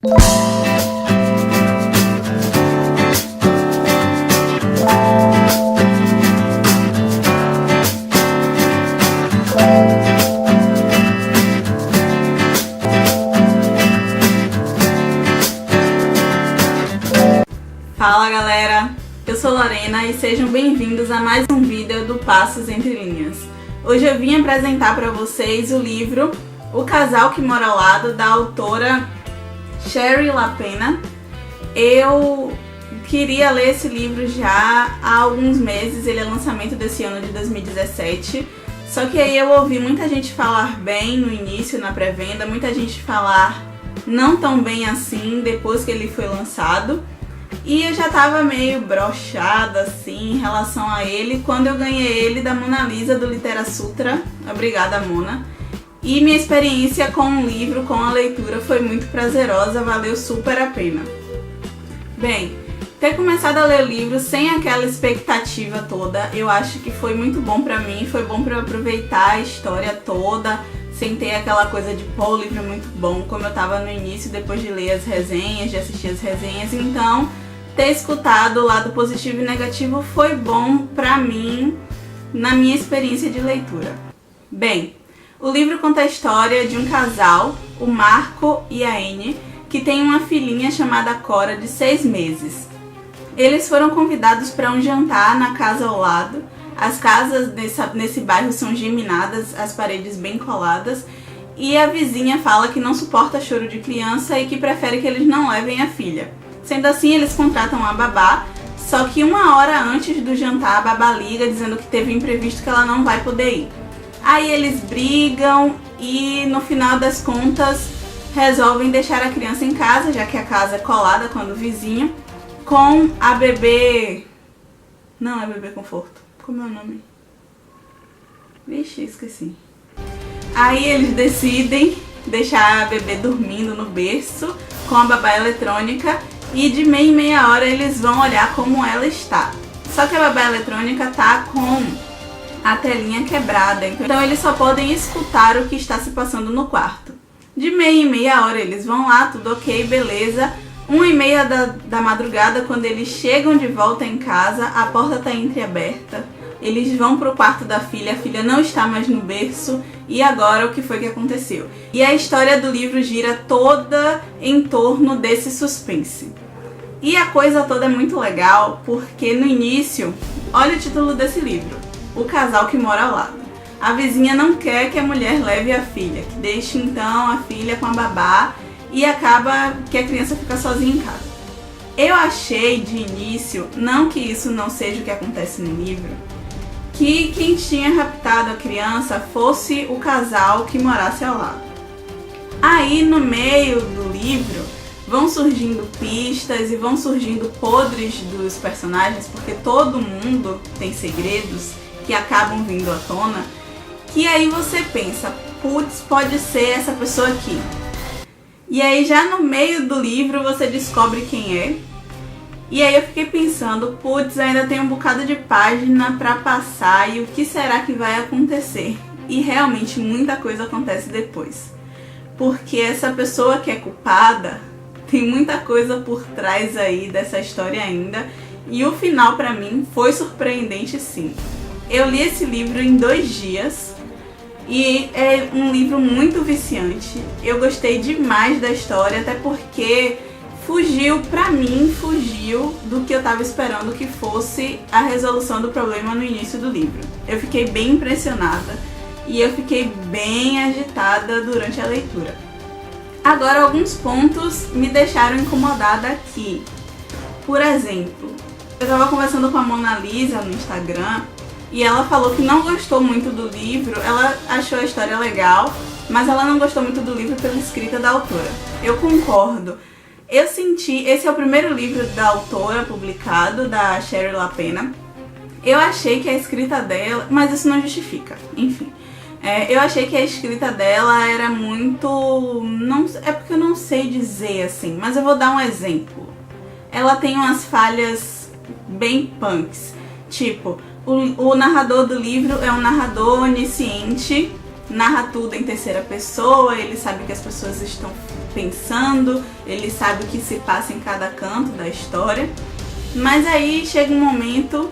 Fala galera, eu sou Lorena e sejam bem-vindos a mais um vídeo do Passos Entre Linhas. Hoje eu vim apresentar para vocês o livro O Casal que Mora ao Lado, da autora Shari LaPena. Eu queria ler esse livro já há alguns meses, ele é lançamento desse ano de 2017. Só que aí eu ouvi muita gente falar bem no início, na pré-venda, muita gente falar não tão bem assim depois que ele foi lançado. E eu já tava meio broxada assim em relação a ele quando eu ganhei ele da Mona Lisa do Literasutra. Obrigada, Mona. E minha experiência com o livro, com a leitura, foi muito prazerosa, valeu super a pena. Bem, ter começado a ler o livro sem aquela expectativa toda, eu acho que foi muito bom pra mim, foi bom pra eu aproveitar a história toda, sem ter aquela coisa de, pô, o livro é muito bom, como eu tava no início, depois de ler as resenhas, de assistir as resenhas, então ter escutado o lado positivo e negativo foi bom pra mim na minha experiência de leitura. Bem, o livro conta a história de um casal, o Marco e a Anne, que tem uma filhinha chamada Cora de 6 meses. Eles foram convidados para um jantar na casa ao lado. As casas nesse bairro são geminadas, as paredes bem coladas, e a vizinha fala que não suporta choro de criança e que prefere que eles não levem a filha. Sendo assim, eles contratam uma babá, só que uma hora antes do jantar a babá liga dizendo que teve um imprevisto que ela não vai poder ir. Aí eles brigam e no final das contas resolvem deixar a criança em casa, já que a casa é colada com a do vizinho, com a bebê... Não é bebê conforto. Como é o nome? Vixe, esqueci. Aí eles decidem deixar a bebê dormindo no berço com a babá eletrônica e de meia em meia hora eles vão olhar como ela está. Só que a babá eletrônica tá com a telinha quebrada, então eles só podem escutar o que está se passando no quarto. De meia em meia hora eles vão lá, tudo ok, beleza. 1h30 da madrugada, quando eles chegam de volta em casa, a porta está entreaberta. Eles vão pro quarto da filha, a filha não está mais no berço. E agora o que foi que aconteceu? E a história do livro gira toda em torno desse suspense. E a coisa toda é muito legal porque no início, olha o título desse livro, O Casal que Mora ao Lado. A vizinha não quer que a mulher leve a filha, que deixe então a filha com a babá e acaba que a criança fica sozinha em casa. Eu achei de início, não que isso não seja o que acontece no livro, que quem tinha raptado a criança fosse o casal que morasse ao lado. Aí no meio do livro vão surgindo pistas e vão surgindo podres dos personagens, porque todo mundo tem segredos que acabam vindo à tona, que aí você pensa, putz, pode ser essa pessoa aqui. E aí já no meio do livro você descobre quem é. E aí eu fiquei pensando, putz, ainda tem um bocado de página pra passar e o que será que vai acontecer? E realmente muita coisa acontece depois. Porque essa pessoa que é culpada, tem muita coisa por trás aí dessa história ainda. E o final pra mim foi surpreendente sim. Eu li esse livro em 2 dias. E é um livro muito viciante. Eu gostei demais da história, até porque pra mim, fugiu do que eu tava esperando que fosse a resolução do problema no início do livro. Eu fiquei bem impressionada e eu fiquei bem agitada durante a leitura. Agora, alguns pontos me deixaram incomodada aqui. Por exemplo, eu tava conversando com a Mona Lisa no Instagram e ela falou que não gostou muito do livro, ela achou a história legal, mas ela não gostou muito do livro pela escrita da autora. Eu concordo. Eu senti, esse é o primeiro livro da autora publicado, da Shari LaPena. Eu achei que a escrita dela, mas isso não justifica, enfim. Eu achei que a escrita dela era muito, é porque eu não sei dizer assim, mas eu vou dar um exemplo. Ela tem umas falhas bem punks, tipo, o narrador do livro é um narrador onisciente, narra tudo em terceira pessoa, ele sabe o que as pessoas estão pensando, ele sabe o que se passa em cada canto da história. Mas aí chega um momento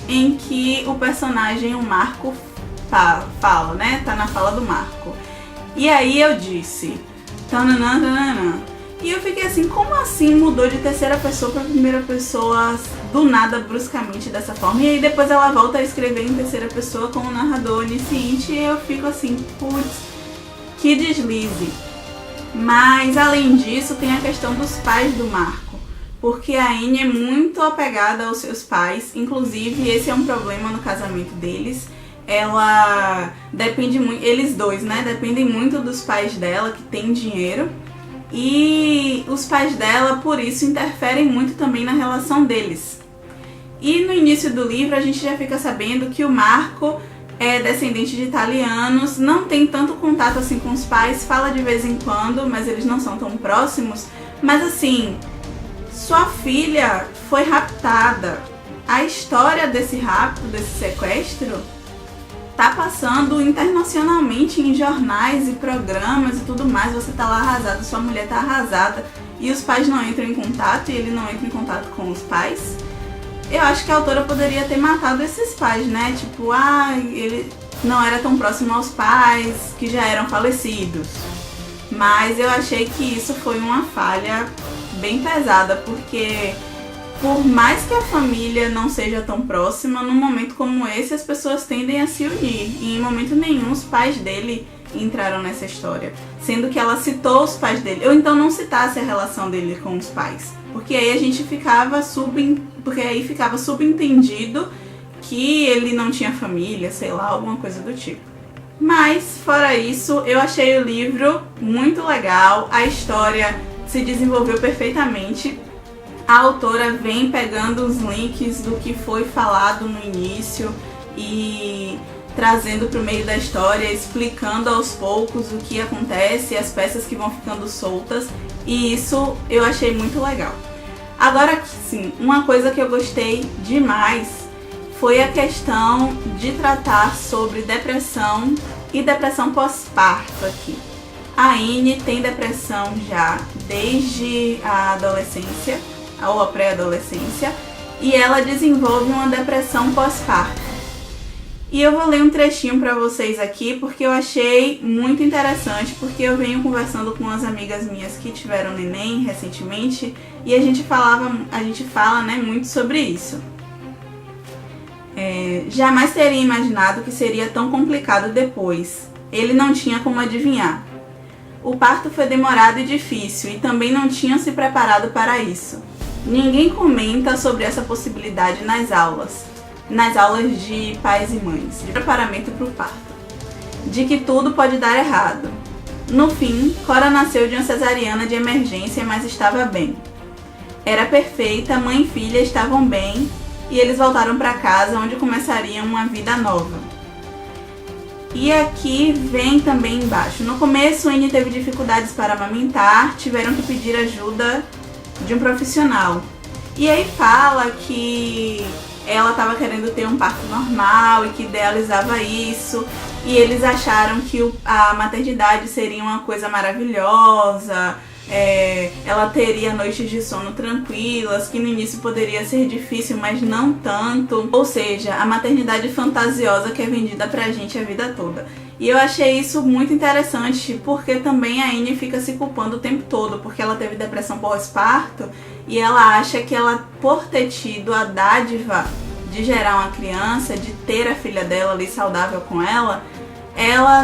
em que o personagem, o Marco, fala, né? Tá na fala do Marco. E aí eu disse, tananã, tananã. E eu fiquei assim, como assim mudou de terceira pessoa para primeira pessoa do nada, bruscamente, dessa forma? E aí depois ela volta a escrever em terceira pessoa com o narrador onisciente e eu fico assim, putz, que deslize. Mas além disso tem a questão dos pais do Marco, porque a Anne é muito apegada aos seus pais, inclusive esse é um problema no casamento deles. Ela depende muito, eles dois, né, dependem muito dos pais dela, que têm dinheiro. E os pais dela, por isso, interferem muito também na relação deles. E no início do livro a gente já fica sabendo que o Marco é descendente de italianos, não tem tanto contato assim com os pais, fala de vez em quando, mas eles não são tão próximos. Mas assim, sua filha foi raptada. A história desse rapto, desse sequestro, tá passando internacionalmente em jornais e programas e tudo mais. Você tá lá arrasado, sua mulher tá arrasada e os pais não entram em contato e ele não entra em contato com os pais. Eu acho que a autora poderia ter matado esses pais, né? Tipo, ele não era tão próximo aos pais, que já eram falecidos. Mas eu achei que isso foi uma falha bem pesada, porque por mais que a família não seja tão próxima, num momento como esse as pessoas tendem a se unir. E em momento nenhum os pais dele entraram nessa história, sendo que ela citou os pais dele, ou então não citasse a relação dele com os pais, porque aí a gente ficava ficava subentendido que ele não tinha família, sei lá, alguma coisa do tipo. Mas fora isso, eu achei o livro muito legal, a história se desenvolveu perfeitamente. A autora vem pegando os links do que foi falado no início e trazendo para o meio da história, explicando aos poucos o que acontece, as peças que vão ficando soltas, e isso eu achei muito legal. Agora sim, uma coisa que eu gostei demais foi a questão de tratar sobre depressão e depressão pós-parto aqui. A Anne tem depressão já desde a adolescência, ou a pré-adolescência, e ela desenvolve uma depressão pós-parto. E eu vou ler um trechinho para vocês aqui, porque eu achei muito interessante, porque eu venho conversando com umas amigas minhas que tiveram neném recentemente, e a gente fala, né, muito sobre isso. Jamais teria imaginado que seria tão complicado depois. Ele não tinha como adivinhar. O parto foi demorado e difícil, e também não tinham se preparado para isso. Ninguém comenta sobre essa possibilidade nas aulas de pais e mães, de preparamento para o parto, de que tudo pode dar errado. No fim, Cora nasceu de uma cesariana de emergência, mas estava bem. Era perfeita, mãe e filha estavam bem, e eles voltaram para casa, onde começariam uma vida nova. E aqui vem também embaixo. No começo, Anne teve dificuldades para amamentar, tiveram que pedir ajuda de um profissional. E aí fala que ela estava querendo ter um parto normal e que idealizava isso, e eles acharam que a maternidade seria uma coisa maravilhosa, ela teria noites de sono tranquilas, que no início poderia ser difícil, mas não tanto. Ou seja, a maternidade fantasiosa que é vendida pra gente a vida toda. E eu achei isso muito interessante, porque também a Anne fica se culpando o tempo todo, porque ela teve depressão pós-parto e ela acha que ela, por ter tido a dádiva de gerar uma criança, de ter a filha dela ali saudável com ela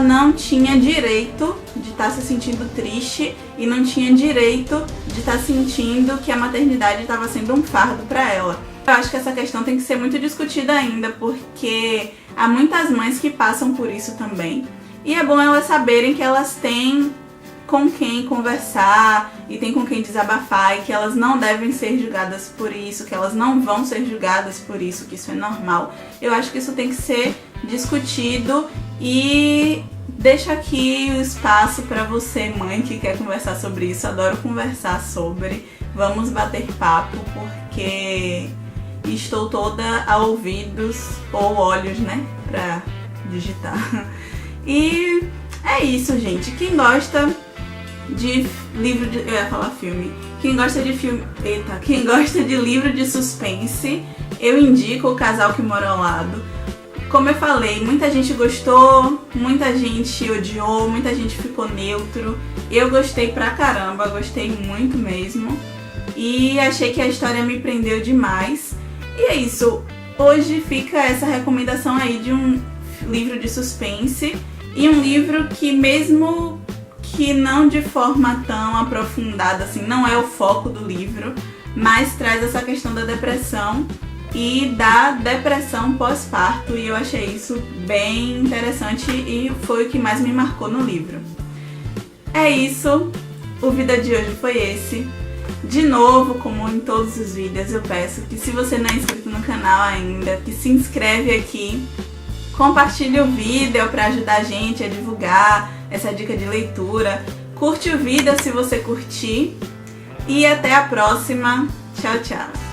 não tinha direito de estar se sentindo triste e não tinha direito de estar sentindo que a maternidade estava sendo um fardo para ela. Eu acho que essa questão tem que ser muito discutida ainda, porque há muitas mães que passam por isso também. E é bom elas saberem que elas têm com quem conversar e tem com quem desabafar, e que elas não devem ser julgadas por isso, que elas não vão ser julgadas por isso, que isso é normal. Eu acho que isso tem que ser discutido, e deixo aqui o espaço para você, mãe, que quer conversar sobre isso. Adoro conversar sobre. Vamos bater papo, porque estou toda a ouvidos ou olhos, né, para digitar. E É isso, gente. Quem gosta de livro de... Eu ia falar filme. Quem gosta de filme... Eita. Quem gosta de livro de suspense, eu indico O Casal que Mora ao Lado. Como eu falei, muita gente gostou, muita gente odiou, muita gente ficou neutro. Eu gostei pra caramba, gostei muito mesmo. E achei que a história me prendeu demais. E é isso. Hoje fica essa recomendação aí de um livro de suspense. E um livro que, mesmo que não de forma tão aprofundada, assim, não é o foco do livro, mas traz essa questão da depressão e da depressão pós-parto, e eu achei isso bem interessante e foi o que mais me marcou no livro. É isso, o vídeo de hoje foi esse. De novo, como em todos os vídeos, eu peço que, se você não é inscrito no canal ainda, que se inscreve aqui, compartilhe o vídeo para ajudar a gente a divulgar essa dica de leitura, curte o vídeo se você curtir, e até a próxima. Tchau, tchau!